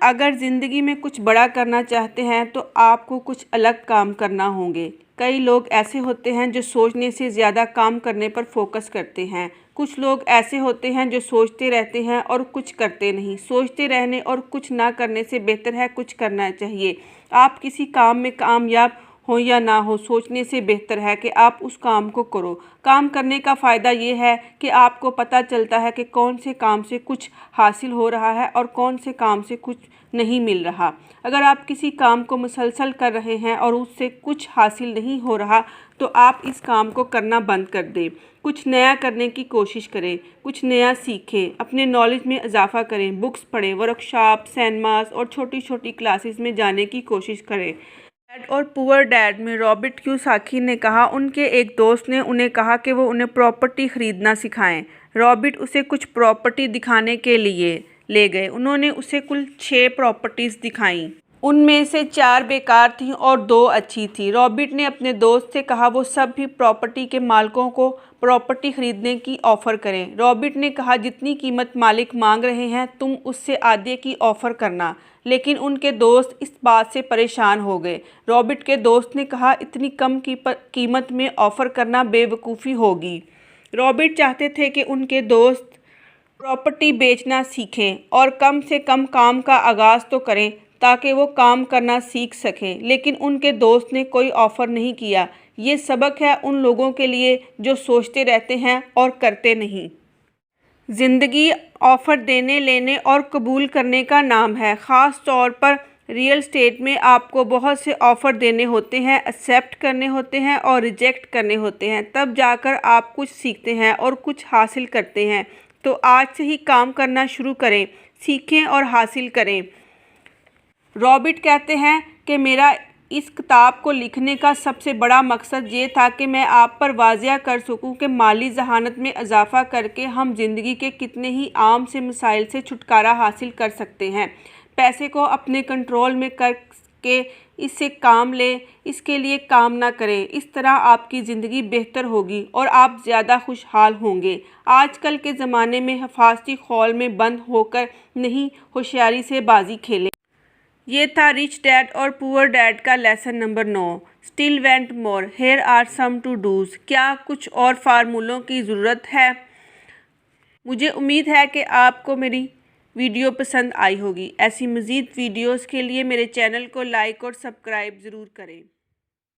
اگر زندگی میں کچھ بڑا کرنا چاہتے ہیں تو آپ کو کچھ الگ کام کرنا ہوں گے۔ کئی لوگ ایسے ہوتے ہیں جو سوچنے سے زیادہ کام کرنے پر فوکس کرتے ہیں۔ کچھ لوگ ایسے ہوتے ہیں جو سوچتے رہتے ہیں اور کچھ کرتے نہیں۔ سوچتے رہنے اور کچھ نہ کرنے سے بہتر ہے کچھ کرنا چاہیے۔ آپ کسی کام میں کامیاب ہو یا نہ ہو، سوچنے سے بہتر ہے کہ آپ اس کام کو کرو۔ کام کرنے کا فائدہ یہ ہے کہ آپ کو پتہ چلتا ہے کہ کون سے کام سے کچھ حاصل ہو رہا ہے اور کون سے کام سے کچھ نہیں مل رہا۔ اگر آپ کسی کام کو مسلسل کر رہے ہیں اور اس سے کچھ حاصل نہیں ہو رہا تو آپ اس کام کو کرنا بند کر دیں۔ کچھ نیا کرنے کی کوشش کریں، کچھ نیا سیکھیں، اپنے نالج میں اضافہ کریں، بکس پڑھیں، ورکشاپ، سیمینارز اور چھوٹی چھوٹی کلاسز میں جانے کی کوشش کریں۔ ڈیڈ اور پور ڈیڈ میں رابرٹ کیوساکی نے کہا ان کے ایک دوست نے انہیں کہا کہ وہ انہیں پراپرٹی خریدنا سکھائیں۔ رابرٹ اسے کچھ پراپرٹی دکھانے کے لیے لے گئے۔ انہوں نے اسے کل 6 پراپرٹیز دکھائیں۔ ان میں سے 4 بیکار تھیں اور 2 اچھی تھیں۔ رابرٹ نے اپنے دوست سے کہا وہ سب بھی پراپرٹی کے مالکوں کو پراپرٹی خریدنے کی آفر کریں۔ رابرٹ نے کہا جتنی قیمت مالک مانگ رہے ہیں تم اس سے آدھے کی آفر کرنا، لیکن ان کے دوست اس بات سے پریشان ہو گئے۔ رابرٹ کے دوست نے کہا اتنی کم قیمت میں آفر کرنا بے وقوفی ہوگی۔ رابرٹ چاہتے تھے کہ ان کے دوست پراپرٹی بیچنا سیکھیں اور کم سے کم کام کا آغاز تو کریں تاکہ وہ کام کرنا سیکھ سکیں، لیکن ان کے دوست نے کوئی آفر نہیں کیا۔ یہ سبق ہے ان لوگوں کے لیے جو سوچتے رہتے ہیں اور کرتے نہیں۔ زندگی آفر دینے، لینے اور قبول کرنے کا نام ہے۔ خاص طور پر ریئل اسٹیٹ میں آپ کو بہت سے آفر دینے ہوتے ہیں، ایکسیپٹ کرنے ہوتے ہیں اور ریجیکٹ کرنے ہوتے ہیں، تب جا کر آپ کچھ سیکھتے ہیں اور کچھ حاصل کرتے ہیں۔ تو آج سے ہی کام کرنا شروع کریں، سیکھیں اور حاصل کریں۔ رابرٹ کہتے ہیں کہ میرا اس کتاب کو لکھنے کا سب سے بڑا مقصد یہ تھا کہ میں آپ پر واضح کر سکوں کہ مالی ذہانت میں اضافہ کر کے ہم زندگی کے کتنے ہی عام سے مسائل سے چھٹکارا حاصل کر سکتے ہیں۔ پیسے کو اپنے کنٹرول میں کر کے اس سے کام لیں، اس کے لیے کام نہ کریں۔ اس طرح آپ کی زندگی بہتر ہوگی اور آپ زیادہ خوشحال ہوں گے۔ آج کل کے زمانے میں حفاظتی خول میں بند ہو کر نہیں، ہوشیاری سے بازی کھیلیں۔ یہ تھا رچ ڈیڈ اور پور ڈیڈ کا lesson number 9۔ Still want more, here are some to dos. کیا کچھ اور فارمولوں کی ضرورت ہے؟ مجھے امید ہے کہ آپ کو میری ویڈیو پسند آئی ہوگی۔ ایسی مزید ویڈیوز کے لیے میرے چینل کو لائک اور سبسکرائب ضرور کریں۔